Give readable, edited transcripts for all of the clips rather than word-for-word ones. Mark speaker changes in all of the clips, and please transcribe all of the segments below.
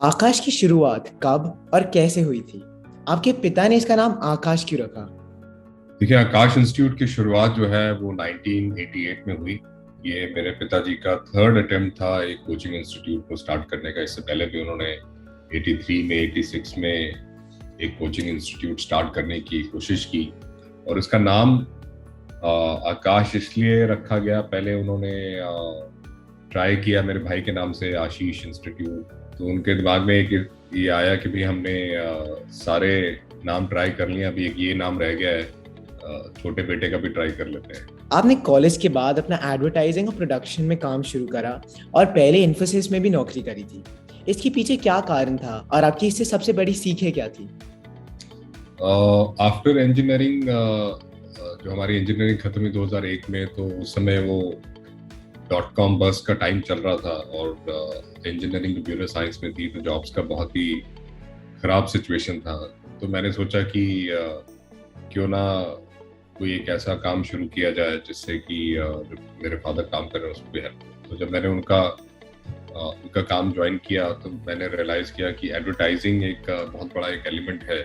Speaker 1: आकाश की शुरुआत कब और कैसे हुई थी? आपके पिता ने इसका नाम आकाश क्यों रखा?
Speaker 2: देखिए, आकाश इंस्टीट्यूट की शुरुआत जो है वो 1988 में हुई। ये मेरे पिताजी का थर्ड अटेम्प्ट था एक कोचिंग इंस्टीट्यूट को स्टार्ट करने का। इससे पहले भी उन्होंने 83 में 86 में एक कोचिंग इंस्टीट्यूट स्टार्ट करने की कोशिश की। और इसका नाम आकाश इसलिए रखा गया, पहले उन्होंने ट्राई किया मेरे भाई के नाम से, आशीष इंस्टीट्यूट। तो उनके दिमाग में एक ये आया कि भाई हमने सारे नाम ट्राई कर लिए, अभी एक ये नाम रह गया है, छोटे बेटे का भी ट्राई कर लेते हैं।
Speaker 1: आपने कॉलेज के बाद अपना एडवर्टाइजिंग और प्रोडक्शन में काम शुरू करा और पहले इन्फोसिस में भी नौकरी करी थी। इसके पीछे क्या कारण था और आपकी इससे सबसे बड़ी सीखें क्या थी?
Speaker 2: आफ्टर इंजीनियरिंग, जो हमारी इंजीनियरिंग खत्म हुई 2001 में, तो उस समय वो .com बस का टाइम चल रहा था और इंजीनियरिंग कंप्यूटर साइंस में थी, तो जॉब्स का बहुत ही खराब सिचुएशन था। तो मैंने सोचा कि क्यों ना कोई एक ऐसा काम शुरू किया जाए जिससे कि जो मेरे फादर काम कर रहे हैं उसको भी हेल्प हो। तो जब मैंने उनका काम ज्वाइन किया तो मैंने रियलाइज किया कि एडवर्टाइजिंग एक बहुत बड़ा एक एलिमेंट है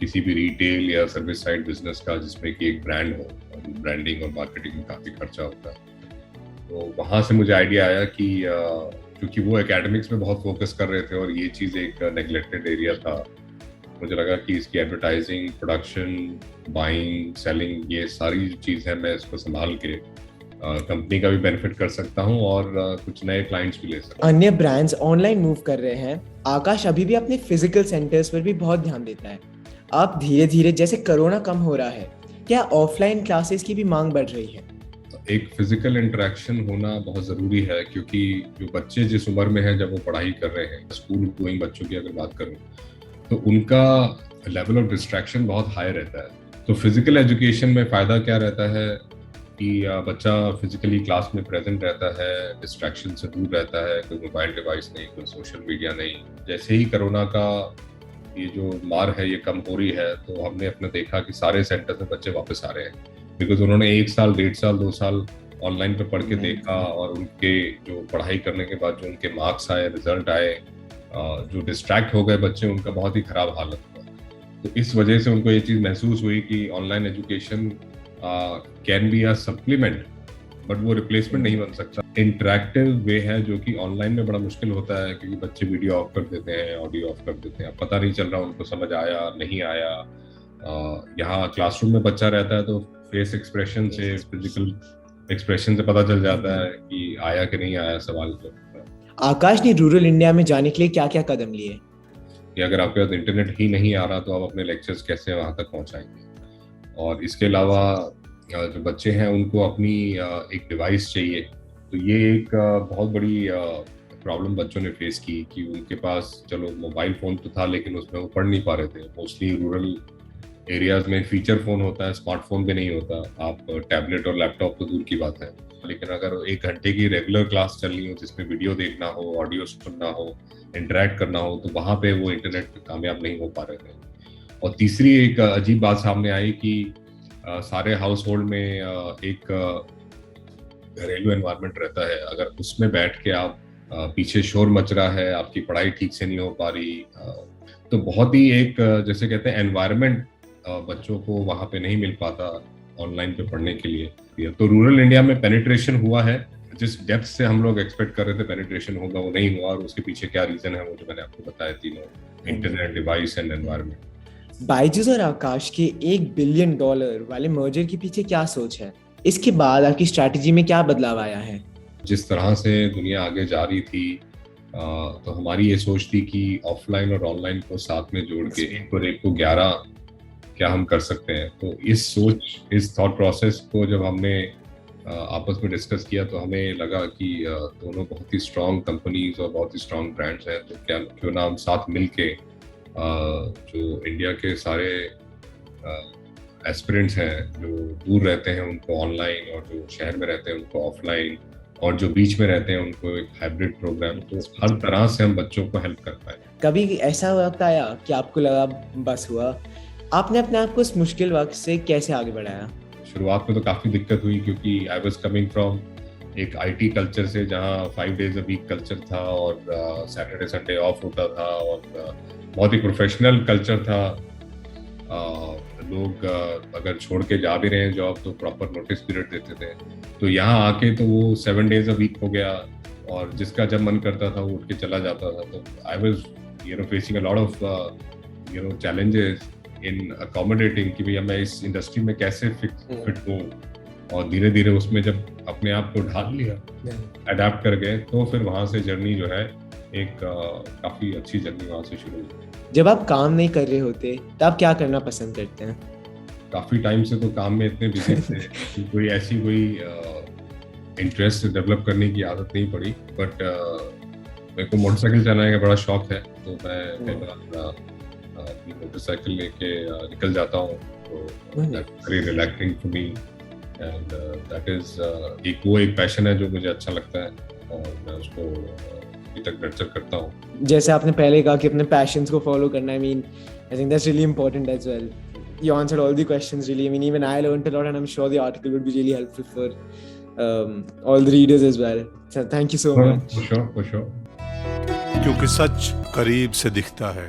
Speaker 2: किसी भी रिटेल या सर्विस साइड बिजनेस का, जिसमें कि एक ब्रांड हो। ब्रांडिंग और मार्केटिंग में काफ़ी खर्चा होता है। तो वहाँ से मुझे आइडिया आया कि क्योंकि वो एकेडमिक्स में बहुत फोकस कर रहे थे और ये चीज़ एक नेग्लेक्टेड एरिया था, मुझे लगा कि इसकी एडवर्टाइजिंग, प्रोडक्शन, बाइंग, सेलिंग, ये सारी चीज़ है, मैं इसको संभाल के कंपनी का भी बेनिफिट कर सकता हूँ और कुछ नए क्लाइंट्स भी ले सकता हूँ।
Speaker 1: अन्य ब्रांड्स ऑनलाइन मूव कर रहे हैं, आकाश अभी भी अपने फिजिकल सेंटर्स पर भी बहुत ध्यान देता है। अब धीरे धीरे जैसे कोरोना कम हो रहा है, क्या ऑफलाइन क्लासेस की भी मांग बढ़ रही है?
Speaker 2: एक फिजिकल इंटरेक्शन होना बहुत ज़रूरी है, क्योंकि जो बच्चे जिस उम्र में हैं जब वो पढ़ाई कर रहे हैं, स्कूल गोइंग बच्चों की अगर बात करूँ, तो उनका लेवल ऑफ डिस्ट्रैक्शन बहुत हाई रहता है। तो फिजिकल एजुकेशन में फ़ायदा क्या रहता है कि बच्चा फिजिकली क्लास में प्रेजेंट रहता है, डिस्ट्रैक्शन से दूर रहता है, कोई मोबाइल डिवाइस नहीं, कोई सोशल मीडिया नहीं। जैसे ही कोरोना का ये जो मार है ये कम हो रही है, तो हमने अपने देखा कि सारे सेंटर में बच्चे वापस आ रहे हैं, बिकॉज उन्होंने 1 साल, 1.5 साल, 2 साल ऑनलाइन पे पढ़ के देखा और उनके जो पढ़ाई करने के बाद जो उनके मार्क्स आए, रिजल्ट आए, जो डिस्ट्रैक्ट हो गए बच्चे, उनका बहुत ही खराब हालत हुआ। तो इस वजह से उनको ये चीज़ महसूस हुई कि online education can be a supplement, but वो रिप्लेसमेंट नहीं बन सकता। इंटरेक्टिव वे है जो कि ऑनलाइन में बड़ा मुश्किल होता है, क्योंकि बच्चे वीडियो ऑफ कर देते हैं, ऑडियो ऑफ कर देते हैं, पता नहीं चल रहा उनको समझ आया नहीं आया। यहाँ क्लासरूम में बच्चा रहता है तो फेस एक्सप्रेशन से, फिजिकल एक्सप्रेशन से पता चल जाता है कि आया कि नहीं आया सवाल। तो
Speaker 1: आकाश ने रूरल इंडिया में जाने के लिए क्या क्या कदम लिए?
Speaker 2: कि अगर आपके पास इंटरनेट ही नहीं आ रहा तो आप अपने लेक्चर्स कैसे वहाँ तक पहुँचाएंगे। और इसके अलावा जो बच्चे हैं उनको अपनी एक डिवाइस चाहिए। तो ये एक बहुत बड़ी प्रॉब्लम बच्चों ने फेस की कि उनके पास चलो मोबाइल फ़ोन तो था, लेकिन उसमें वो पढ़ नहीं पा रहे थे। मोस्टली रूरल एरियाज में फीचर फ़ोन होता है, स्मार्टफोन भी नहीं होता। आप टैबलेट और लैपटॉप तो दूर की बात है, लेकिन अगर 1 घंटे की रेगुलर क्लास चलनी हो जिसमें वीडियो देखना हो, ऑडियो सुनना हो, इंटरेक्ट करना हो, तो वहाँ पे वो इंटरनेट कामयाब नहीं हो पा रहे थे। और तीसरी एक अजीब बात सामने आई कि सारे हाउस होल्ड में एक घरेलू एनवायरनमेंट रहता है। अगर उसमें बैठ के आप पीछे शोर मच रहा है, आपकी पढ़ाई ठीक से नहीं हो पा रही, तो बहुत ही एक जैसे कहते हैं एनवायरनमेंट बच्चों को वहाँ पे नहीं मिल पाता ऑनलाइन पे पढ़ने के लिए। तो रूरल इंडिया में पेनिट्रेशन हुआ है, जिस डेप्थ से हम लोग एक्सपेक्ट कर रहे थे पेनिट्रेशन होगा वो नहीं हुआ। और उसके पीछे क्या रीजन है वो जो मैंने आपको बताया, तीनों: internet, device and environment.
Speaker 1: Byju's और आकाश के $1 बिलियन वाले मर्जर के पीछे क्या सोच है? इसके बाद आपकी स्ट्रैटेजी में क्या बदलाव आया है?
Speaker 2: जिस तरह से दुनिया आगे जा रही थी, तो हमारी ये सोच थी कि ऑफलाइन और ऑनलाइन को साथ में जोड़ के 1 और 1 को 11 क्या हम कर सकते हैं। तो इस थॉट प्रोसेस को जब हमने आपस में डिस्कस किया तो हमें लगा कि दोनों बहुत ही स्ट्रॉन्ग कंपनीज और बहुत ही स्ट्रॉन्ग ब्रांड्स हैं, तो क्यों ना हम साथ मिल के जो इंडिया के सारे एस्पिरेंट्स हैं जो दूर रहते हैं उनको ऑनलाइन, और जो शहर में रहते हैं उनको ऑफलाइन, और जो बीच में रहते हैं उनको एक हाइब्रिड प्रोग्राम, तो हर तरह से हम बच्चों को हेल्प कर पाए।
Speaker 1: कभी ऐसा वक्त आया कि आपको लगा बस हुआ? आपने अपने आप को इस मुश्किल वक्त से कैसे आगे बढ़ाया?
Speaker 2: शुरुआत में तो काफ़ी दिक्कत हुई, क्योंकि आई वॉज कमिंग फ्रॉम एक आईटी कल्चर से जहाँ 5 days a week कल्चर था और सैटरडे संडे ऑफ होता था और बहुत ही प्रोफेशनल कल्चर था। लोग अगर छोड़ के जा भी रहे हैं जॉब तो प्रॉपर नोटिस पीरियड देते थे। तो यहाँ आके तो वो 7 days a week हो गया और जिसका जब मन करता था वो उठ के चला जाता था। तो I was facing a lot of challenges in accommodating कि भैया मैं इस इंडस्ट्री में कैसे फिट हूँ। और धीरे धीरे उसमें जब अपने आप को ढाल लिया, अडेप्ट कर गए, तो फिर वहाँ से जर्नी जो है एक काफ़ी अच्छी जर्नी वहाँ से शुरू हुई।
Speaker 1: जब आप काम नहीं कर रहे होते तब क्या करना पसंद करते हैं?
Speaker 2: काफ़ी टाइम से तो काम में इतने बिजी थे कि कोई इंटरेस्ट डेवलप करने की आदत नहीं पड़ी। बट मेरे को मोटरसाइकिल चलाने का बड़ा शौक है, तो मैं कई बार अपनी मोटरसाइकिल लेके निकल जाता हूँ। तो that's very relaxing for me and that is एक पैशन है जो मुझे अच्छा लगता है और मैं उसको अभी तक नर्चर करता हूँ।
Speaker 1: जैसे आपने पहले कहा कि अपने पैशंस को फॉलो करना, I mean I think that's really important as well. You answered all the questions really. I mean, even I learned a lot, and I'm sure the article would be really helpful for all the readers as well. So thank you so much.
Speaker 2: For sure.
Speaker 3: क्योंकि सच करीब से दिखता है